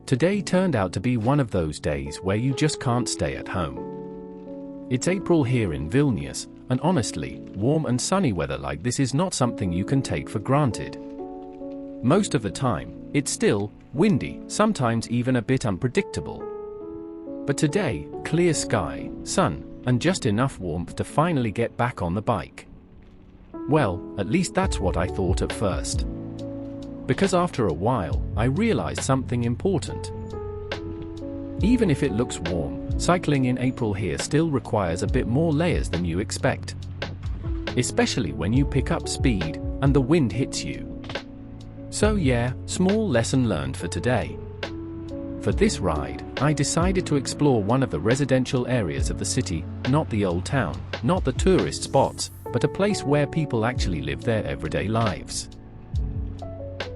Today turned out to be one of those days where you just can't stay at home. It's April here in Vilnius, and honestly, warm and sunny weather like this is not something you can take for granted. Most of the time, it's still windy, sometimes even a bit unpredictable. But today, clear sky, sun, and just enough warmth to finally get back on the bike. Well, at least that's what I thought at first. Because after a while, I realized something important. Even if it looks warm, cycling in April here still requires a bit more layers than you expect. Especially when you pick up speed, and the wind hits you. So yeah, small lesson learned for today. For this ride, I decided to explore one of the residential areas of the city, not the old town, not the tourist spots, but a place where people actually live their everyday lives.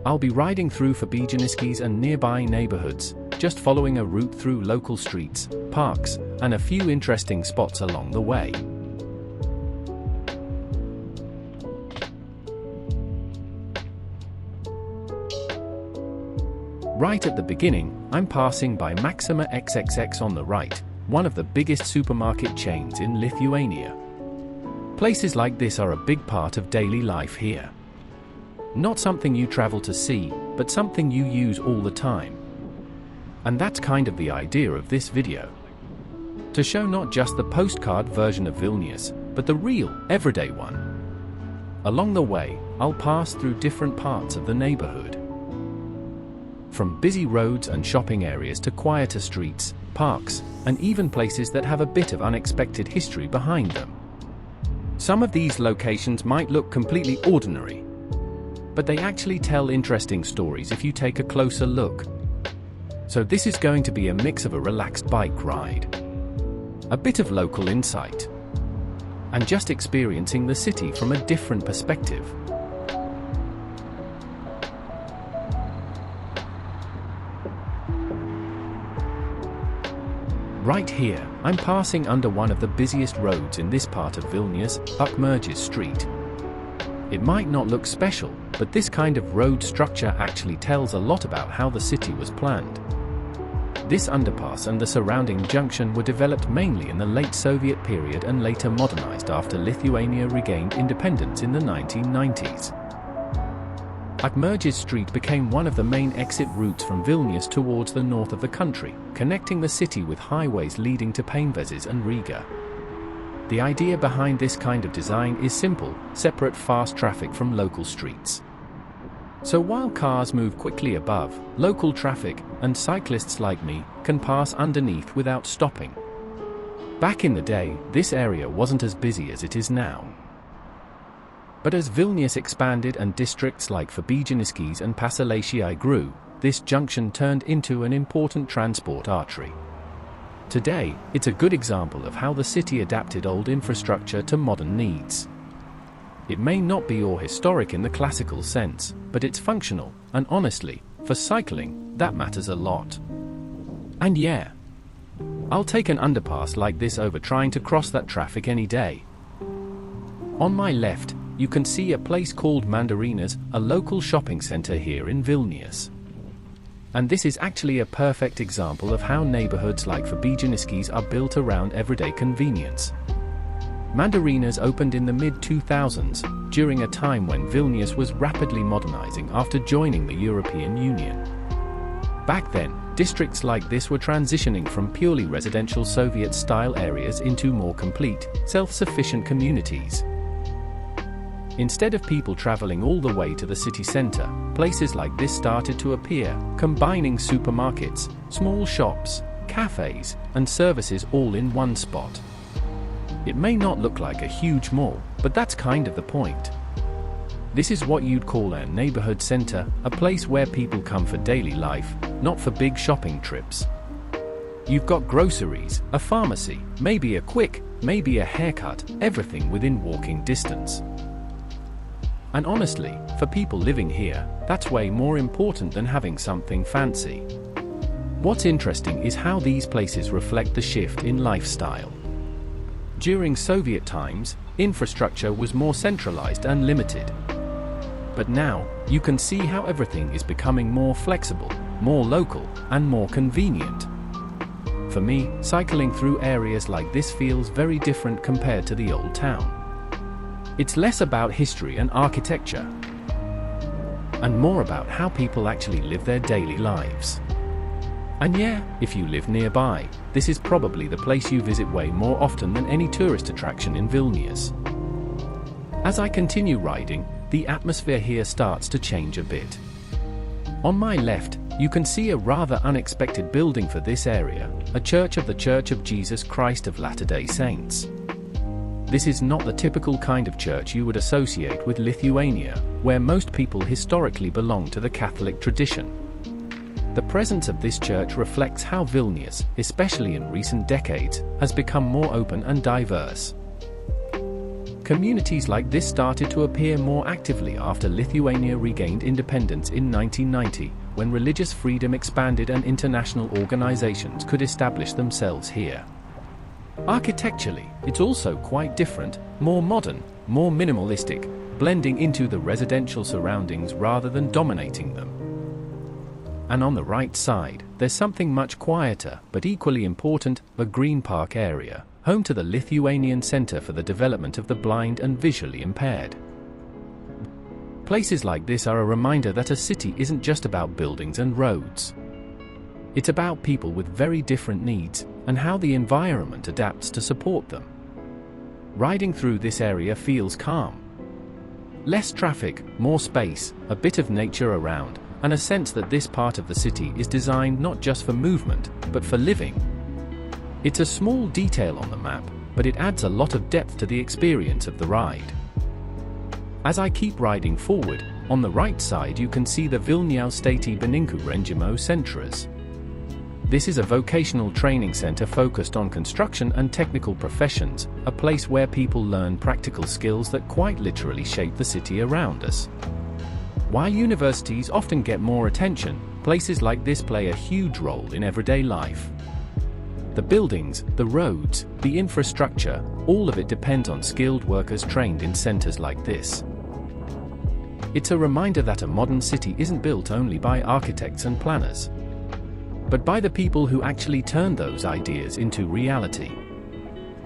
I'll be riding through Fabijoniškės and nearby neighborhoods, just following a route through local streets, parks, and a few interesting spots along the way. Right at the beginning, I'm passing by Maxima XXX on the right, one of the biggest supermarket chains in Lithuania. Places like this are a big part of daily life here. Not something you travel to see, but something you use all the time. And that's kind of the idea of this video. To show not just the postcard version of Vilnius, but the real, everyday one. Along the way, I'll pass through different parts of the neighborhood. From busy roads and shopping areas to quieter streets, parks, and even places that have a bit of unexpected history behind them. Some of these locations might look completely ordinary, but they actually tell interesting stories if you take a closer look. So this is going to be a mix of a relaxed bike ride, a bit of local insight, and just experiencing the city from a different perspective. Right here, I'm passing under one of the busiest roads in this part of Vilnius, Maxima Street. It might not look special, but this kind of road structure actually tells a lot about how the city was planned. This underpass and the surrounding junction were developed mainly in the late Soviet period and later modernized after Lithuania regained independence in the 1990s. Maxima Street became one of the main exit routes from Vilnius towards the north of the country, connecting the city with highways leading to Panevėžys and Riga. The idea behind this kind of design is simple: separate fast traffic from local streets. So while cars move quickly above, local traffic, and cyclists like me, can pass underneath without stopping. Back in the day, this area wasn't as busy as it is now. But as Vilnius expanded and districts like Fabijoniškės and Pasalačiai grew, this junction turned into an important transport artery. Today, it's a good example of how the city adapted old infrastructure to modern needs. It may not be all historic in the classical sense, but it's functional, and honestly, for cycling, that matters a lot. And yeah, I'll take an underpass like this over trying to cross that traffic any day. On my left, you can see a place called Modernizing, a local shopping center here in Vilnius. And this is actually a perfect example of how neighborhoods like Fabijoniškės are built around everyday convenience. Modernizing opened in the mid-2000s, during a time when Vilnius was rapidly modernizing after joining the European Union. Back then, districts like this were transitioning from purely residential Soviet-style areas into more complete, self-sufficient communities. Instead of people traveling all the way to the city center, places like this started to appear, combining supermarkets, small shops, cafes, and services all in one spot. It may not look like a huge mall, but that's kind of the point. This is what you'd call a neighborhood center, a place where people come for daily life, not for big shopping trips. You've got groceries, a pharmacy, maybe a haircut, everything within walking distance. And honestly, for people living here, that's way more important than having something fancy. What's interesting is how these places reflect the shift in lifestyle. During Soviet times, infrastructure was more centralized and limited. But now, you can see how everything is becoming more flexible, more local, and more convenient. For me, cycling through areas like this feels very different compared to the old town. It's less about history and architecture, and more about how people actually live their daily lives. And yeah, if you live nearby, this is probably the place you visit way more often than any tourist attraction in Vilnius. As I continue riding, the atmosphere here starts to change a bit. On my left, you can see a rather unexpected building for this area, a church of the Church of Jesus Christ of Latter-day Saints. This is not the typical kind of church you would associate with Lithuania, where most people historically belong to the Catholic tradition. The presence of this church reflects how Vilnius, especially in recent decades, has become more open and diverse. Communities like this started to appear more actively after Lithuania regained independence in 1990, when religious freedom expanded and international organizations could establish themselves here. Architecturally, it's also quite different, more modern, more minimalistic, blending into the residential surroundings rather than dominating them. And on the right side, there's something much quieter, but equally important, a green park area, home to the Lithuanian Center for the Development of the Blind and Visually Impaired. Places like this are a reminder that a city isn't just about buildings and roads. It's about people with very different needs, and how the environment adapts to support them. Riding through this area feels calm. Less traffic, more space, a bit of nature around, and a sense that this part of the city is designed not just for movement, but for living. It's a small detail on the map, but it adds a lot of depth to the experience of the ride. As I keep riding forward, on the right side you can see the Vilnius I Renģimo Centras. This is a vocational training center focused on construction and technical professions, a place where people learn practical skills that quite literally shape the city around us. While universities often get more attention, places like this play a huge role in everyday life. The buildings, the roads, the infrastructure, all of it depends on skilled workers trained in centers like this. It's a reminder that a modern city isn't built only by architects and planners, but by the people who actually turn those ideas into reality.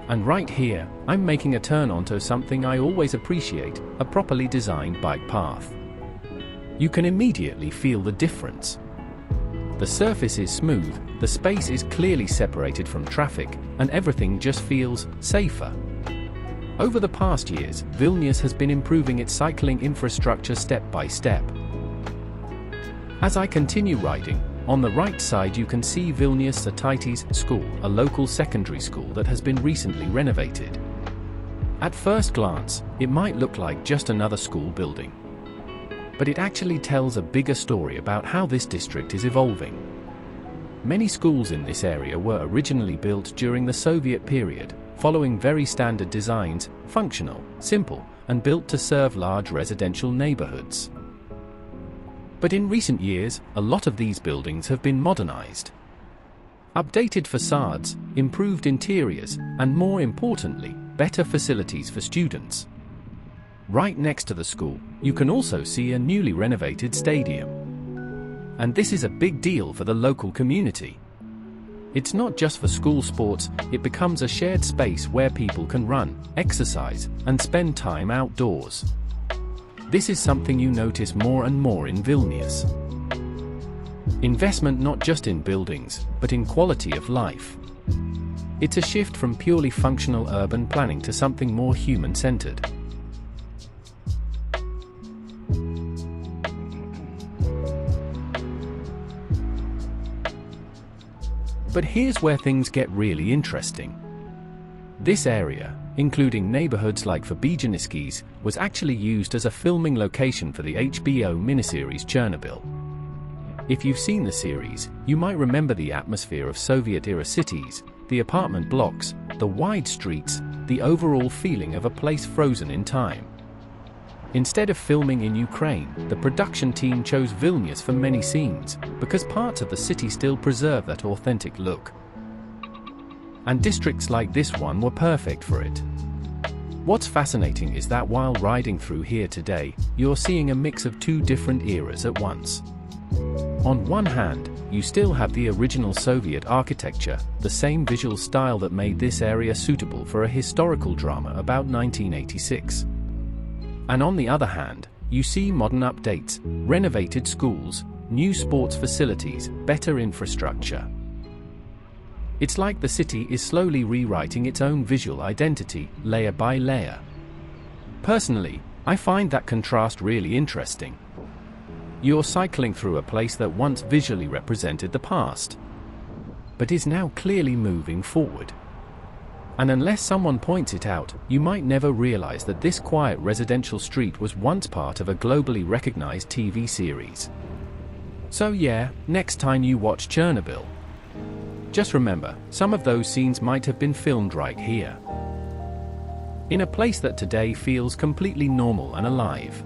And right here, I'm making a turn onto something I always appreciate, a properly designed bike path. You can immediately feel the difference. The surface is smooth, the space is clearly separated from traffic, and everything just feels safer. Over the past years, Vilnius has been improving its cycling infrastructure step by step. As I continue riding, on the right side you can see Vilnius I School, a local secondary school that has been recently renovated. At first glance, it might look like just another school building, but it actually tells a bigger story about how this district is evolving. Many schools in this area were originally built during the Soviet period, following very standard designs, functional, simple, and built to serve large residential neighborhoods. But in recent years, a lot of these buildings have been modernized. Updated facades, improved interiors, and more importantly, better facilities for students. Right next to the school, you can also see a newly renovated stadium. And this is a big deal for the local community. It's not just for school sports, it becomes a shared space where people can run, exercise, and spend time outdoors. This is something you notice more and more in Vilnius. Investment not just in buildings, but in quality of life. It's a shift from purely functional urban planning to something more human-centered. But here's where things get really interesting. This area, including neighborhoods like Fabijoniškės, was actually used as a filming location for the HBO miniseries Chernobyl. If you've seen the series, you might remember the atmosphere of Soviet-era cities, the apartment blocks, the wide streets, the overall feeling of a place frozen in time. Instead of filming in Ukraine, the production team chose Vilnius for many scenes, because parts of the city still preserve that authentic look. And districts like this one were perfect for it. What's fascinating is that while riding through here today, you're seeing a mix of two different eras at once. On one hand, you still have the original Soviet architecture, the same visual style that made this area suitable for a historical drama about 1986. And on the other hand, you see modern updates, renovated schools, new sports facilities, better infrastructure. It's like the city is slowly rewriting its own visual identity, layer by layer. Personally, I find that contrast really interesting. You're cycling through a place that once visually represented the past, but is now clearly moving forward. And unless someone points it out, you might never realize that this quiet residential street was once part of a globally recognized TV series. So yeah, next time you watch Chernobyl, just remember, some of those scenes might have been filmed right here, in a place that today feels completely normal and alive.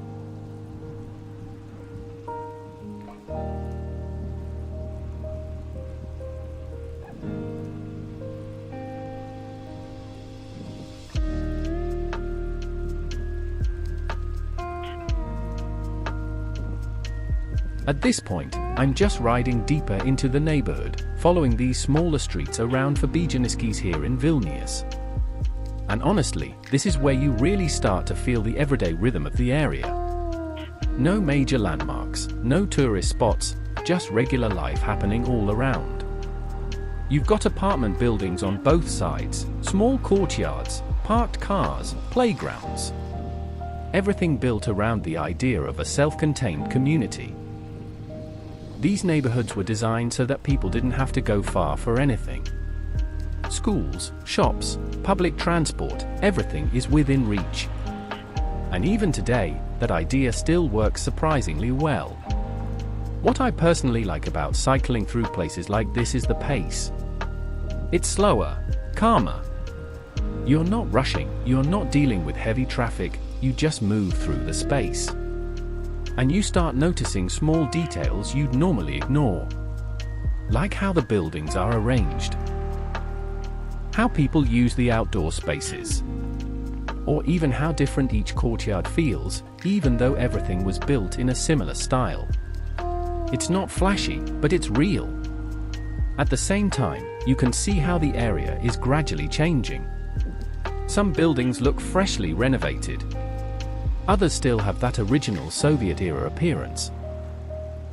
At this point, I'm just riding deeper into the neighborhood, following these smaller streets around Fabijoniškės here in Vilnius. And honestly, this is where you really start to feel the everyday rhythm of the area. No major landmarks, no tourist spots, just regular life happening all around. You've got apartment buildings on both sides, small courtyards, parked cars, playgrounds. Everything built around the idea of a self-contained community. These neighborhoods were designed so that people didn't have to go far for anything. Schools, shops, public transport, everything is within reach. And even today, that idea still works surprisingly well. What I personally like about cycling through places like this is the pace. It's slower, calmer. You're not rushing, you're not dealing with heavy traffic, you just move through the space. And you start noticing small details you'd normally ignore. Like how the buildings are arranged, how people use the outdoor spaces, or even how different each courtyard feels, even though everything was built in a similar style. It's not flashy, but it's real. At the same time, you can see how the area is gradually changing. Some buildings look freshly renovated. Others still have that original Soviet-era appearance.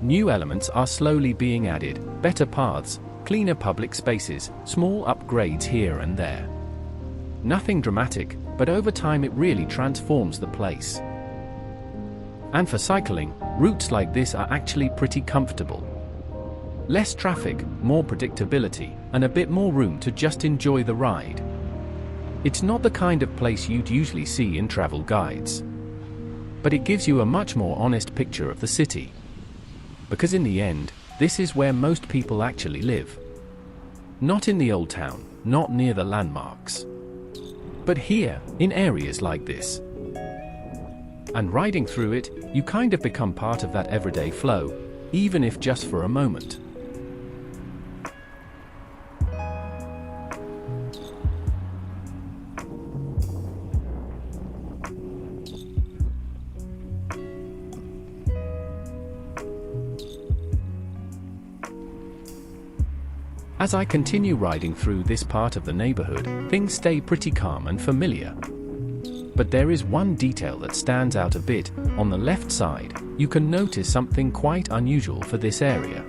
New elements are slowly being added, better paths, cleaner public spaces, small upgrades here and there. Nothing dramatic, but over time it really transforms the place. And for cycling, routes like this are actually pretty comfortable. Less traffic, more predictability, and a bit more room to just enjoy the ride. It's not the kind of place you'd usually see in travel guides, but it gives you a much more honest picture of the city. Because in the end, this is where most people actually live. Not in the old town, not near the landmarks, but here, in areas like this. And riding through it, you kind of become part of that everyday flow, even if just for a moment. As I continue riding through this part of the neighborhood, things stay pretty calm and familiar. But there is one detail that stands out a bit. On the left side, you can notice something quite unusual for this area.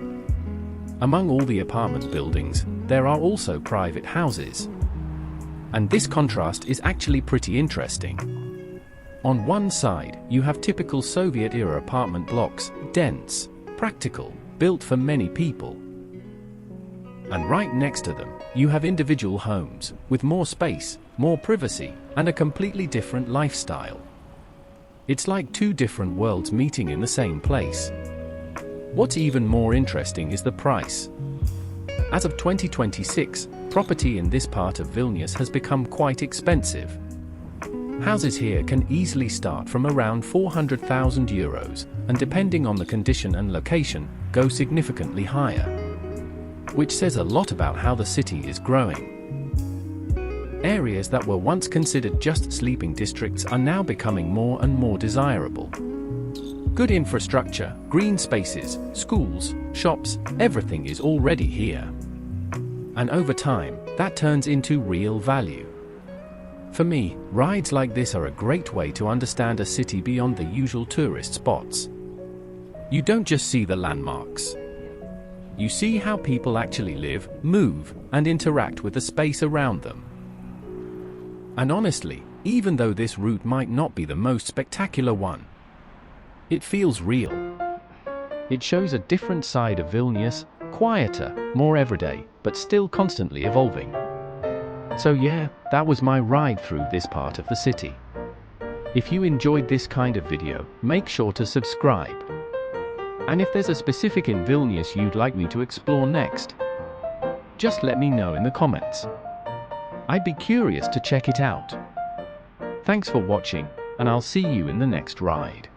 Among all the apartment buildings, there are also private houses. And this contrast is actually pretty interesting. On one side, you have typical Soviet-era apartment blocks, dense, practical, built for many people. And right next to them, you have individual homes, with more space, more privacy, and a completely different lifestyle. It's like two different worlds meeting in the same place. What's even more interesting is the price. As of 2026, property in this part of Vilnius has become quite expensive. Houses here can easily start from around 400,000 euros, and depending on the condition and location, go significantly higher. Which says a lot about how the city is growing. Areas that were once considered just sleeping districts are now becoming more and more desirable. Good infrastructure, green spaces, schools, shops, everything is already here. And over time, that turns into real value. For me, rides like this are a great way to understand a city beyond the usual tourist spots. You don't just see the landmarks. You see how people actually live, move, and interact with the space around them. And honestly, even though this route might not be the most spectacular one, it feels real. It shows a different side of Vilnius, quieter, more everyday, but still constantly evolving. So yeah, that was my ride through this part of the city. If you enjoyed this kind of video, make sure to subscribe. And if there's a specific in Vilnius you'd like me to explore next, just let me know in the comments. I'd be curious to check it out. Thanks for watching, and I'll see you in the next ride.